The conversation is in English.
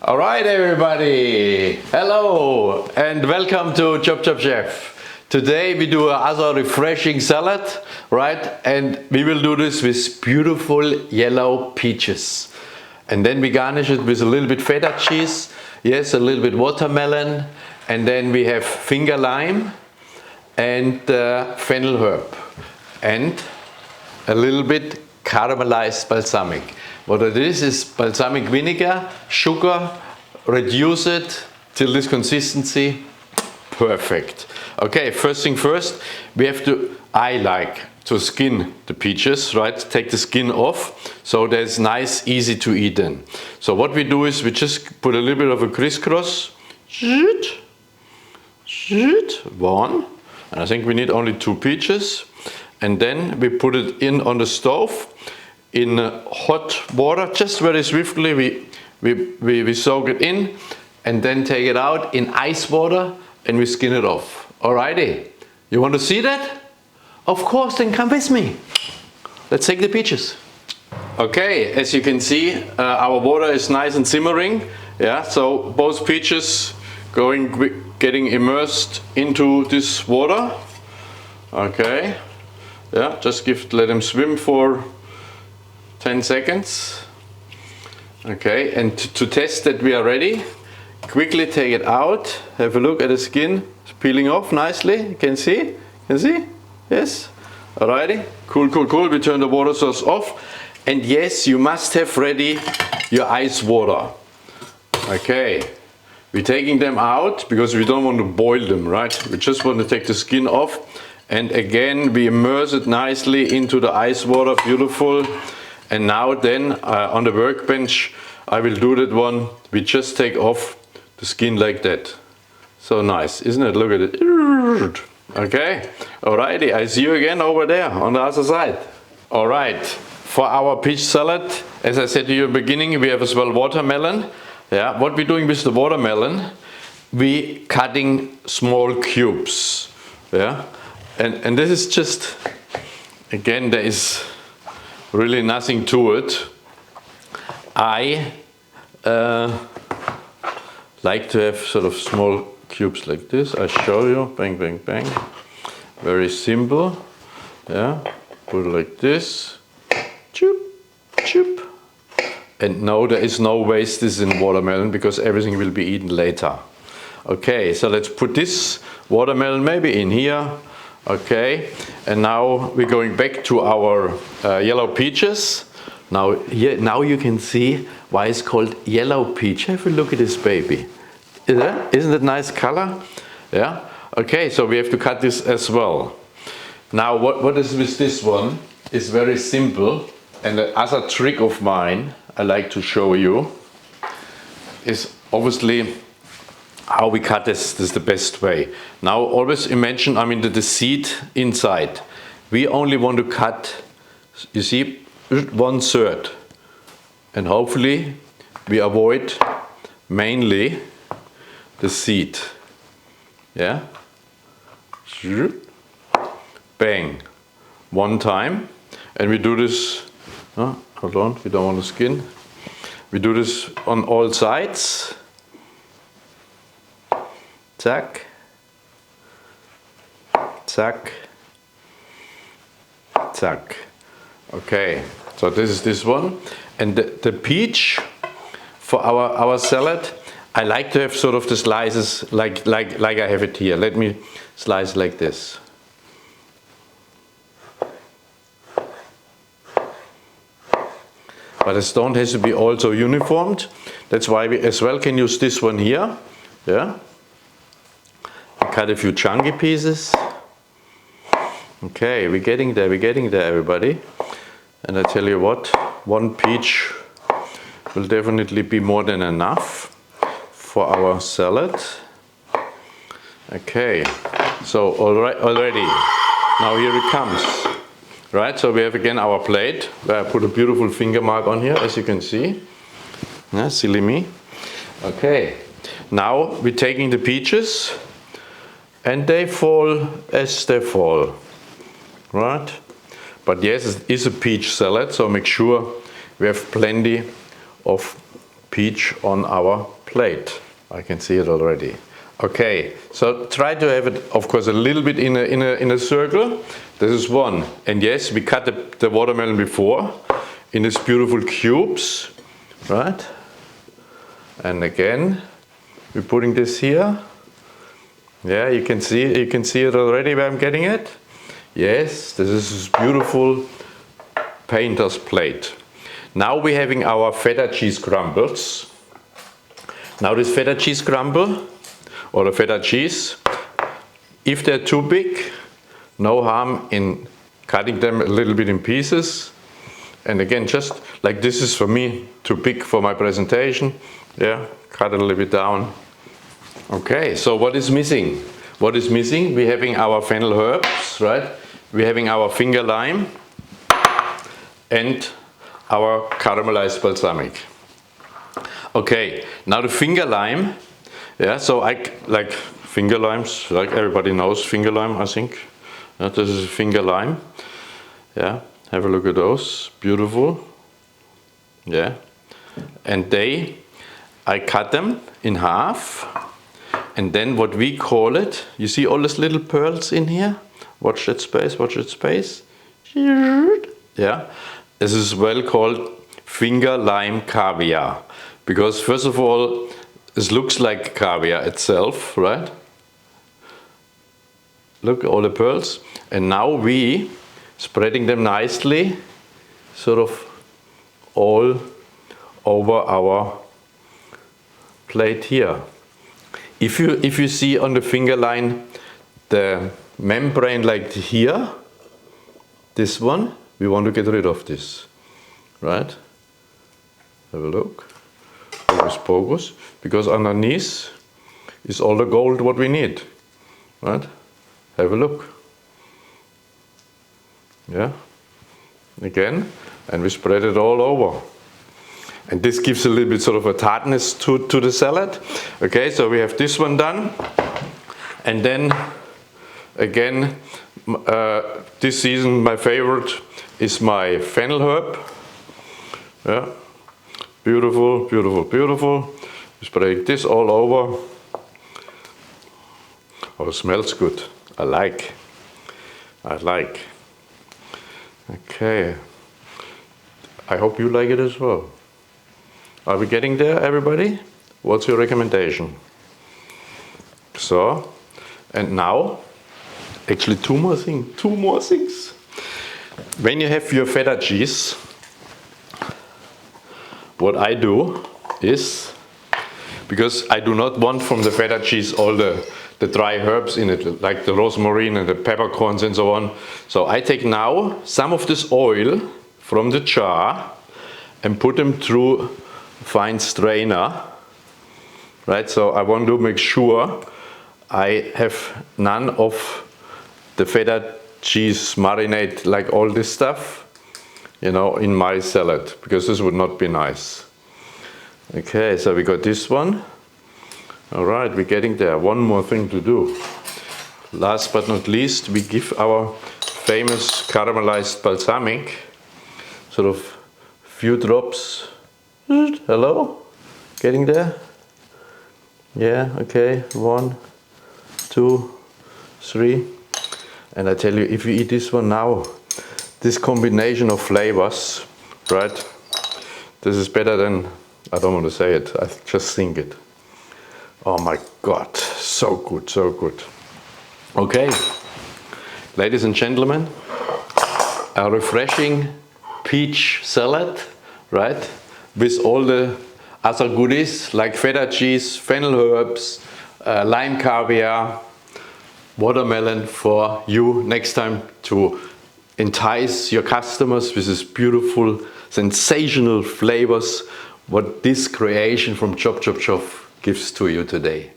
All right, everybody. Hello and welcome to ChopChopChef. Today we do another refreshing salad, right? And we will do this with beautiful yellow peaches. And then we garnish it with a little bit feta cheese, yes, a little bit watermelon, and then we have finger lime and fennel herb and a little bit caramelized balsamic. What it is balsamic vinegar, sugar, reduce it till this consistency, perfect. Okay, first thing first, I like to skin the peaches, right? Take the skin off, so that's nice, easy to eat in. So what we do is we just put a little bit of a crisscross, one, and I think we need only 2 peaches, and then we put it in on the stove in hot water, just very swiftly. We soak it in and then take it out in ice water and we skin it off. Alrighty, you want to see that? Of course, then come with me. Let's take the peaches. Okay, as you can see, our water is nice and simmering. Yeah, so both peaches getting immersed into this water. Okay, yeah, just let them swim for 10 seconds. Okay, and to test that we are ready, quickly take it out. Have a look at the skin. It's peeling off nicely. You can see? Yes. Alrighty. Cool. We turn the water source off. And yes, you must have ready your ice water. Okay. We're taking them out because we don't want to boil them, right? We just want to take the skin off. And again, we immerse it nicely into the ice water. Beautiful. And now then, on the workbench, I will do that one. We just take off the skin like that. So nice, isn't it? Look at it. Okay, alrighty, I see you again over there on the other side. Alright, for our peach salad, as I said to you in the beginning, we have as well watermelon. Yeah, what we're doing with the watermelon, we cutting small cubes. Yeah, and this is just, again, there is really nothing to it. I like to have sort of small cubes like this. I show you, bang, bang, bang. Very simple. Yeah, put it like this. Choop, choop. And no, there is no waste in watermelon because everything will be eaten later. Okay, so let's put this watermelon maybe in here. Okay, and now we're going back to our yellow peaches. Now you can see why it's called yellow peach. Have a look at this baby. Isn't it nice color? Yeah. Okay, so we have to cut this as well. Now what is with this one is very simple, and the other trick of mine I like to show you is obviously how we cut this is the best way. Now always imagine, the seed inside. We only want to cut, you see, 1/3. And hopefully we avoid mainly the seed. Yeah? Bang. One time. And we do this, hold on, we don't want to skin. We do this on all sides. Zack, zack, zack. Okay, so this is this one. And the peach for our salad, I like to have sort of the slices like I have it here. Let me slice like this. But the stone has to be also uniformed. That's why we as well can use this one here. Yeah. Cut a few chunky pieces. Okay, we're getting there, everybody. And I tell you what, 1 peach will definitely be more than enough for our salad. Okay, so already, now here it comes. Right, so we have again our plate, where I put a beautiful finger mark on here, as you can see. Yeah, silly me. Okay, now we're taking the peaches, and they fall as they fall, right? But yes, it is a peach salad, so make sure we have plenty of peach on our plate. I can see it already. Okay, so try to have it, of course, a little bit in a circle. This is one. And yes, we cut the watermelon before in these beautiful cubes, right? And again, we're putting this here. Yeah, you can see it already where I'm getting it. Yes, this is beautiful painter's plate. Now we're having our feta cheese crumbles. Now this feta cheese crumble, or the feta cheese, if they're too big, no harm in cutting them a little bit in pieces. And again, just like this is for me too big for my presentation. Yeah, cut it a little bit down. Okay, so what is missing? What is missing? We're having our fennel herbs, right? We're having our finger lime and our caramelized balsamic. Okay, now the finger lime. Yeah, so I like finger limes, like everybody knows finger lime, I think. Yeah, this is finger lime. Yeah, have a look at those, beautiful. Yeah, and I cut them in half. And then what we call it, you see all these little pearls in here? Watch that space, watch that space. Yeah, this is well called finger lime caviar. Because first of all, this looks like caviar itself, right? Look, all the pearls. And now we spreading them nicely, sort of all over our plate here. If you see on the finger line the membrane like here, this one, we want to get rid of this, right? Have a look. Focus, focus. Because underneath is all the gold what we need, right? Have a look. Yeah. Again, and we spread it all over. And this gives a little bit sort of a tartness to the salad. Okay, so we have this one done. And then, again, this season my favorite is my fennel herb. Yeah, beautiful, beautiful, beautiful. Spread this all over. Oh, it smells good. I like. Okay. I hope you like it as well. Are we getting there, everybody? What's your recommendation? So, and now, actually two more things. When you have your feta cheese, what I do is, because I do not want from the feta cheese all the dry herbs in it, like the rosemary and the peppercorns and so on. So I take now some of this oil from the jar and put them through fine strainer, right? So I want to make sure I have none of the feta cheese marinade, like all this stuff, you know, in my salad, because this would not be nice. Okay, so we got this one. All right, we're getting there. One more thing to do. Last but not least, we give our famous caramelized balsamic sort of few drops. Hello? Getting there? Yeah, okay. 1, 2, 3. And I tell you, if you eat this one now, this combination of flavors, right? This is better than, I don't want to say it, I just think it. Oh my God, so good, so good. Okay, ladies and gentlemen, a refreshing peach salad, right? With all the other goodies like feta cheese, fennel herbs, lime caviar, watermelon for you next time to entice your customers with this beautiful, sensational flavors what this creation from ChopChopChef gives to you today.